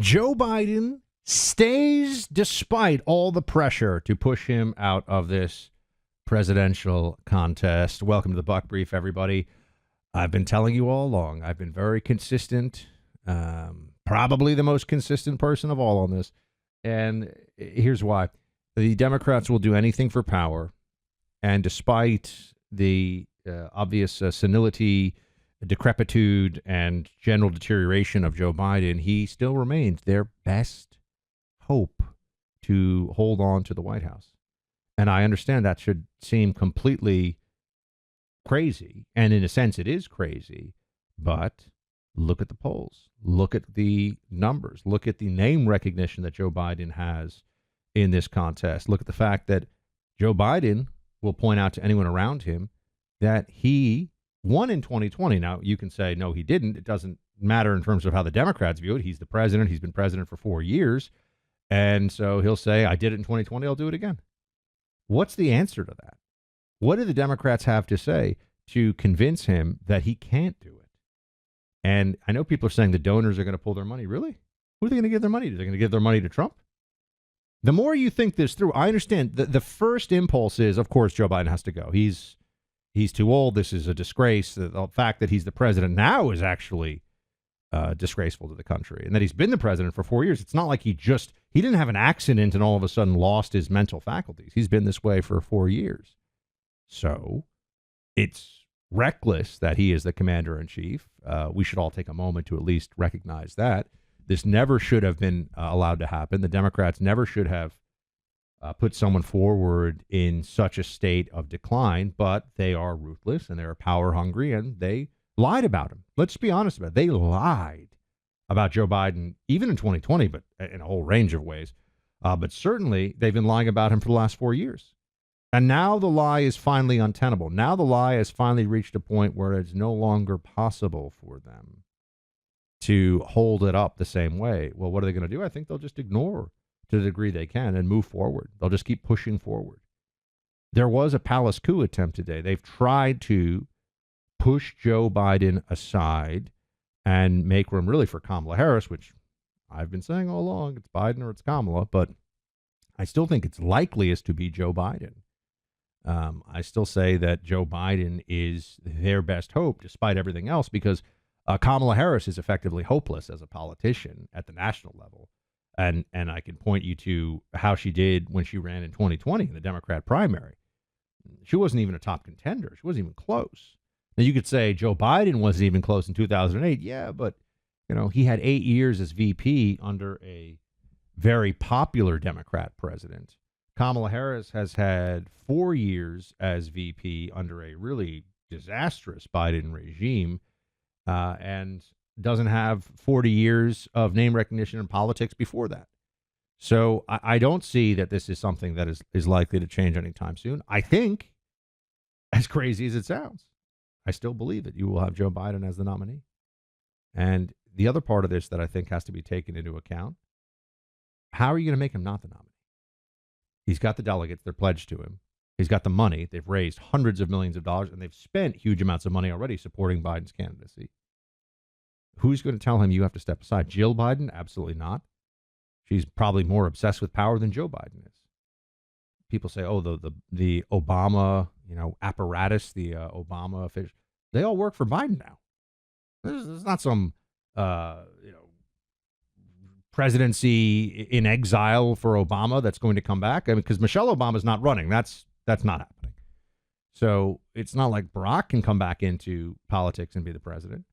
Joe Biden stays despite all the pressure to push him out of this presidential contest. Welcome to the Buck Brief, everybody. I've been telling you all along, I've been very consistent, probably the most consistent person of all on this. And here's why. The Democrats will do anything for power. And despite the obvious senility, decrepitude, and general deterioration of Joe Biden, he still remains their best hope to hold on to the White House. And I understand that should seem completely crazy. And in a sense, it is crazy. But look at the polls. Look at the numbers. Look at the name recognition that Joe Biden has in this contest. Look at the fact that Joe Biden will point out to anyone around him that he won in 2020. Now, you can say, no, he didn't. It doesn't matter in terms of how the Democrats view it. He's the president. He's been president for 4 years. And so he'll say, I did it in 2020. I'll do it again. What's the answer to that? What do the Democrats have to say to convince him that he can't do it? And I know people are saying the donors are going to pull their money. Really? Who are they going to give their money to? They're going to give their money to Trump? The more you think this through, I understand the first impulse is, of course, Joe Biden has to go. He's too old. This is a disgrace. The fact that he's the president now is actually disgraceful to the country. And that he's been the president for 4 years. It's not like he didn't have an accident and all of a sudden lost his mental faculties. He's been this way for 4 years. So it's reckless that he is the commander in chief. We should all take a moment to at least recognize that. This never should have been allowed to happen. The Democrats never should have put someone forward in such a state of decline, but they are ruthless and they're power hungry and they lied about him. Let's be honest about it. They lied about Joe Biden, even in 2020, but in a whole range of ways. But certainly they've been lying about him for the last 4 years. And now the lie is finally untenable. Now the lie has finally reached a point where it's no longer possible for them to hold it up the same way. Well, what are they going to do? I think they'll just ignore to the degree they can and move forward. They'll just keep pushing forward. There was a palace coup attempt today. They've tried to push Joe Biden aside and make room really for Kamala Harris, which I've been saying all along, it's Biden or it's Kamala, but I still think it's likeliest to be Joe Biden. I still say that Joe Biden is their best hope despite everything else because Kamala Harris is effectively hopeless as a politician at the national level. And I can point you to how she did when she ran in 2020 in the Democrat primary. She wasn't even a top contender. She wasn't even close. Now, you could say Joe Biden wasn't even close in 2008. Yeah, but, he had 8 years as VP under a very popular Democrat president. Kamala Harris has had 4 years as VP under a really disastrous Biden regime. And doesn't have 40 years of name recognition in politics before that. So I don't see that this is something that is likely to change anytime soon. I think, as crazy as it sounds, I still believe that you will have Joe Biden as the nominee. And the other part of this that I think has to be taken into account, how are you going to make him not the nominee? He's got the delegates. They're pledged to him. He's got the money. They've raised hundreds of millions of dollars, and they've spent huge amounts of money already supporting Biden's candidacy. Who's going to tell him you have to step aside? Jill Biden? Absolutely not. She's probably more obsessed with power than Joe Biden is. People say, oh, the Obama, apparatus, the Obama officials, they all work for Biden now. This is not some, presidency in exile for Obama that's going to come back. I mean, because Michelle Obama's not running. That's not happening. So it's not like Barack can come back into politics and be the president.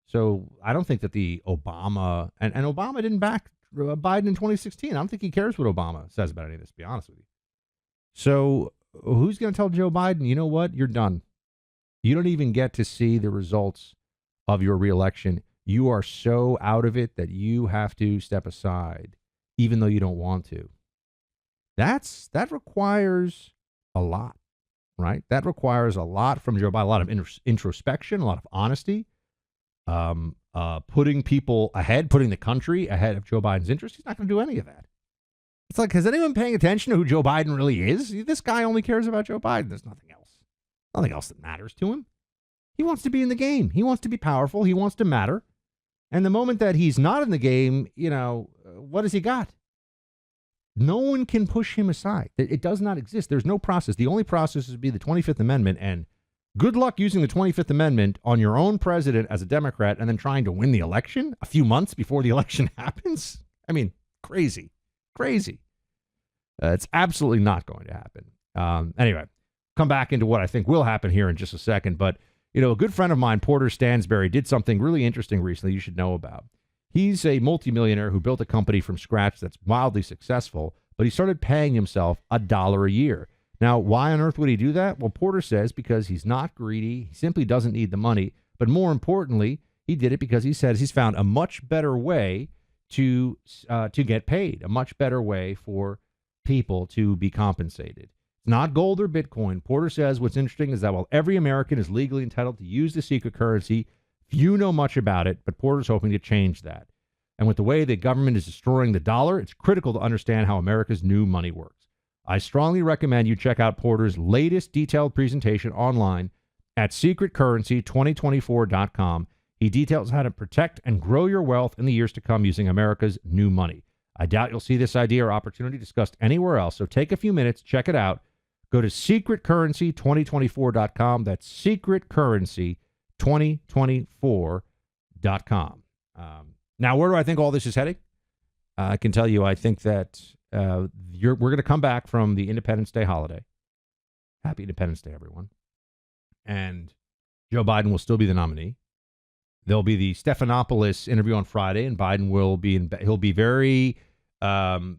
So I don't think that the Obama, and Obama didn't back Biden in 2016. I don't think he cares what Obama says about any of this, to be honest with you. So who's going to tell Joe Biden, you know what, you're done. You don't even get to see the results of your reelection. You are so out of it that you have to step aside, even though you don't want to. That requires a lot, right? That requires a lot from Joe Biden, a lot of introspection, a lot of honesty. Putting people ahead, putting the country ahead of Joe Biden's interests. He's not going to do any of that. It's like, has anyone paying attention to who Joe Biden really is? This guy only cares about Joe Biden. There's nothing else that matters to him. He wants to be in the game. He wants to be powerful. He wants to matter. And the moment that he's not in the game, what has he got? No one can push him aside. It does not exist. There's no process. The only process would be the 25th Amendment, and good luck using the 25th Amendment on your own president as a Democrat and then trying to win the election a few months before the election happens. I mean, crazy. It's absolutely not going to happen. Anyway, come back into what I think will happen here in just a second. But, a good friend of mine, Porter Stansberry, did something really interesting recently you should know about. He's a multimillionaire who built a company from scratch that's wildly successful, but he started paying himself $1 a year. Now, why on earth would he do that? Well, Porter says because he's not greedy. He simply doesn't need the money. But more importantly, he did it because he says he's found a much better way to get paid, a much better way for people to be compensated. It's not gold or Bitcoin. Porter says what's interesting is that while every American is legally entitled to use the secret currency, few know much about it, but Porter's hoping to change that. And with the way the government is destroying the dollar, it's critical to understand how America's new money works. I strongly recommend you check out Porter's latest detailed presentation online at secretcurrency2024.com. He details how to protect and grow your wealth in the years to come using America's new money. I doubt you'll see this idea or opportunity discussed anywhere else, so take a few minutes, check it out. Go to secretcurrency2024.com. That's secretcurrency2024.com. Now, where do I think all this is heading? I can tell you, I think that we're going to come back from the Independence Day holiday. Happy Independence Day, everyone. And Joe Biden will still be the nominee. There'll be the Stephanopoulos interview on Friday, and Biden will be he'll be very humble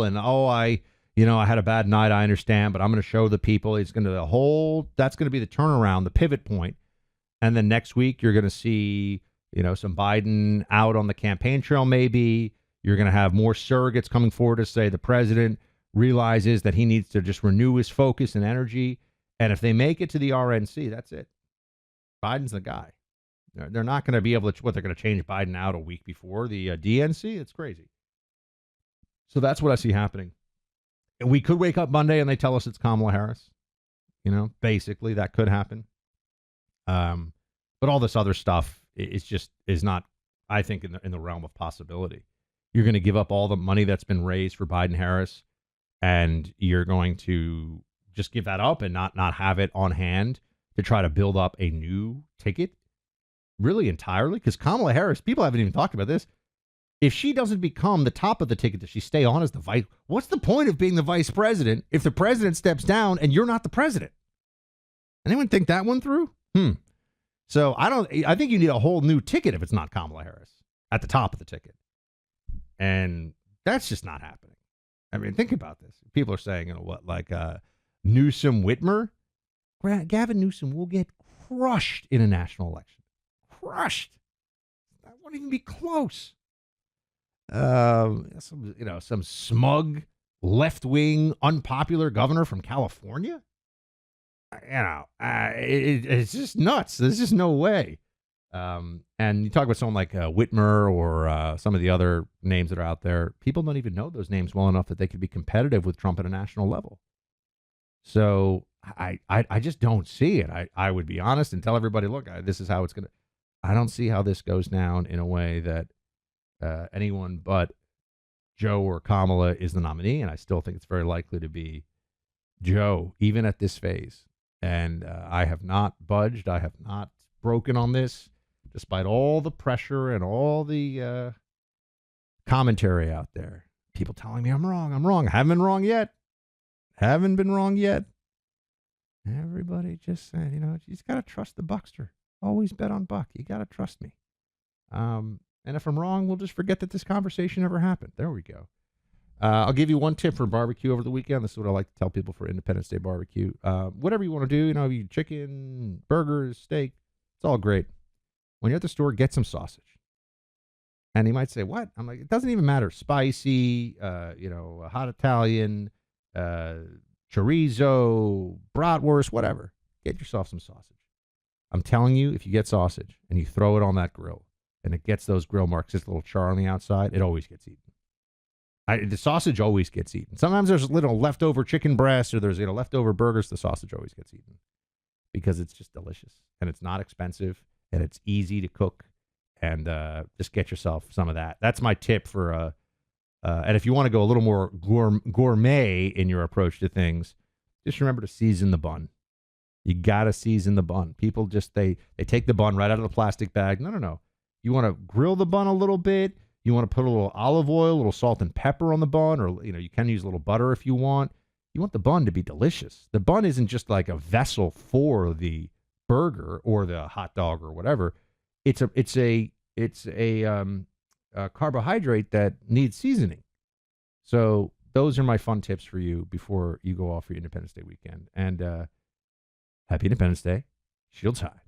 and I had a bad night, I understand, but I'm going to show the people. That's going to be the turnaround, the pivot point. And then next week, you're going to see, some Biden out on the campaign trail, maybe. You're going to have more surrogates coming forward to say the president realizes that he needs to just renew his focus and energy. And if they make it to the RNC, that's it. Biden's the guy. They're not going to be able to, they're going to change Biden out a week before the DNC? It's crazy. So that's what I see happening. We could wake up Monday and they tell us it's Kamala Harris. Basically that could happen. But all this other stuff is not, I think, in the realm of possibility. You're going to give up all the money that's been raised for Biden Harris, and you're going to just give that up and not have it on hand to try to build up a new ticket, really entirely. Because Kamala Harris, people haven't even talked about this. If she doesn't become the top of the ticket, does she stay on as the vice? What's the point of being the vice president if the president steps down and you're not the president? Anyone think that one through? So I think you need a whole new ticket if it's not Kamala Harris at the top of the ticket. And that's just not happening. I mean, think about this. People are saying, Newsom Whitmer? Gavin Newsom will get crushed in a national election. Crushed. That won't even be close. Some smug, left-wing, unpopular governor from California. It's just nuts. There's just no way. And you talk about someone like Whitmer or some of the other names that are out there. People don't even know those names well enough that they could be competitive with Trump at a national level. So I just don't see it. I would be honest and tell everybody, look, this is how it's going to. I don't see how this goes down in a way that anyone but Joe or Kamala is the nominee. And I still think it's very likely to be Joe, even at this phase. And I have not budged. I have not broken on this, despite all the pressure and all the commentary out there. People telling me I'm wrong. I haven't been wrong yet. Everybody just saying, you just got to trust the Buckster. Always bet on Buck. You got to trust me. And if I'm wrong, we'll just forget that this conversation ever happened. There we go. I'll give you one tip for barbecue over the weekend. This is what I like to tell people for Independence Day barbecue. Whatever you want to do, you chicken, burgers, steak, it's all great. When you're at the store, get some sausage. And he might say, what? I'm like, it doesn't even matter. Spicy, hot Italian, chorizo, bratwurst, whatever. Get yourself some sausage. I'm telling you, if you get sausage and you throw it on that grill and it gets those grill marks, just a little char on the outside, it always gets eaten. The sausage always gets eaten. Sometimes there's little leftover chicken breast or there's leftover burgers. The sausage always gets eaten because it's just delicious and it's not expensive and it's easy to cook, and just get yourself some of that. That's my tip for and if you want to go a little more gourmet in your approach to things, just remember to season the bun. You got to season the bun. People just, they take the bun right out of the plastic bag. No. You want to grill the bun a little bit. You want to put a little olive oil, a little salt and pepper on the bun, or, you can use a little butter if you want. You want the bun to be delicious. The bun isn't just like a vessel for the burger or the hot dog or whatever. It's a carbohydrate that needs seasoning. So those are my fun tips for you before you go off for your Independence Day weekend. And happy Independence Day. Shields high.